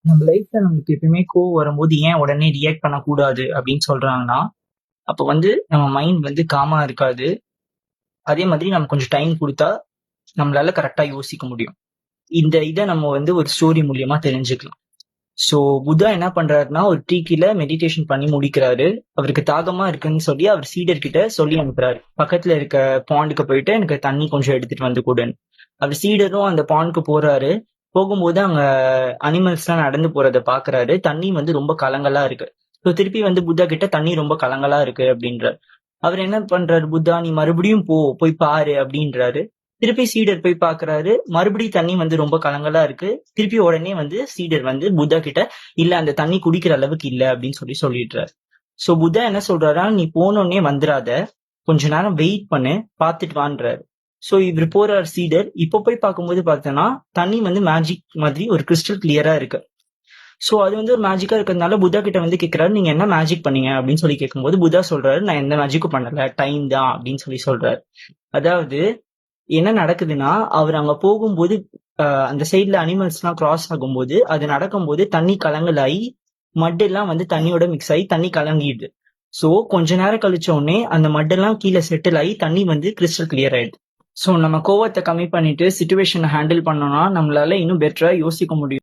நம்ம லைஃப்ல நமக்கு எப்பயுமே கோவம் வரும்போது ஏன் உடனே ரியாக்ட் பண்ணக்கூடாது அப்படின்னு சொல்றாங்கன்னா, அப்ப வந்து நம்ம மைண்ட் வந்து காமா இருக்காது. அதே மாதிரி நம்ம கொஞ்சம் டைம் குடுத்தா, நம்மளால கரெக்ட்டா யோசிக்க முடியும். இந்த இத நம்ம வந்து ஒரு ஸ்டோரி மூலியமா தெரிஞ்சுக்கலாம். ஸோ புத்தா என்ன பண்றாருன்னா, ஒரு ட்ரீ கீழ மெடிடேஷன் பண்ணி முடிக்கிறாரு. அவருக்கு தாகமா இருக்குன்னு சொல்லி அவர் சீடர் கிட்ட சொல்லி அனுப்புறாரு. பக்கத்துல இருக்க பாண்டுக்கு போயிட்டு எனக்கு தண்ணி கொஞ்சம் எடுத்துட்டு வந்து குடுன்னு. அவர் சீடரும் அந்த பாண்டுக்கு போறாரு. போகும்போது அங்க அனிமல்ஸ்லாம் நடந்து போறத பாக்குறாரு. தண்ணி வந்து ரொம்ப கலங்கலா இருக்கு. ஸோ திருப்பி வந்து புத்தா கிட்ட தண்ணி ரொம்ப கலங்கலா இருக்கு அப்படின்றாரு. அவர் என்ன பண்றாரு புத்தா, "நீ மறுபடியும் போ, போய் பாரு" அப்படின்றாரு. திருப்பி சீடர் போய் பார்க்குறாரு. மறுபடியும் தண்ணி வந்து ரொம்ப கலங்கலா இருக்கு. திருப்பி உடனே வந்து சீடர் வந்து புத்தா கிட்ட, "இல்ல அந்த தண்ணி குடிக்கிற அளவுக்கு இல்ல" அப்படின்னு சொல்லிடுறாரு. ஸோ புத்தா என்ன சொல்றாருன்னா, "நீ போனோனே வந்துராத. கொஞ்ச நேரம் வெயிட் பண்ணு. பார்த்துட்டு வான்றாரு." ஸோ இவரு போறாரு சீடர். இப்ப போய் பார்க்கும்போது பார்த்தோன்னா, தண்ணி வந்து மேஜிக் மாதிரி ஒரு கிறிஸ்டல் கிளியரா இருக்கு. ஸோ அது வந்து ஒரு மேஜிக்கா இருக்கிறதுனால புத்தா கிட்ட வந்து கேட்கிறாரு, "நீங்க என்ன மேஜிக் பண்ணீங்க?" அப்படின்னு சொல்லி கேட்கும்போது, புத்தா சொல்றாரு, "நான் எந்த மேஜிக்கும் பண்ணல. டைம் தான்" அப்படின்னு சொல்றாரு. அதாவது என்ன நடக்குதுன்னா, அவரு அங்க போகும்போது அந்த சைடுல அனிமல்ஸ்லாம் கிராஸ் ஆகும்போது, அது நடக்கும்போது தண்ணி கலங்கலாயி, மட் எல்லாம் வந்து தண்ணியோட மிக்ஸ் ஆயி தண்ணி கலங்கிடுது. ஸோ கொஞ்ச நேரம் கழிச்ச உடனே அந்த மட் எல்லாம் கீழ செட்டில் ஆயி தண்ணி வந்து கிறிஸ்டல் கிளியர் ஆயிடுது. ஸோ நம்ம கோவத்த கம்மி பண்ணிட்டு சிச்சுவேஷன ஹேண்டில் பண்ணோம்னா, நம்மளால இன்னும் பெட்டரா யோசிக்க முடியும்.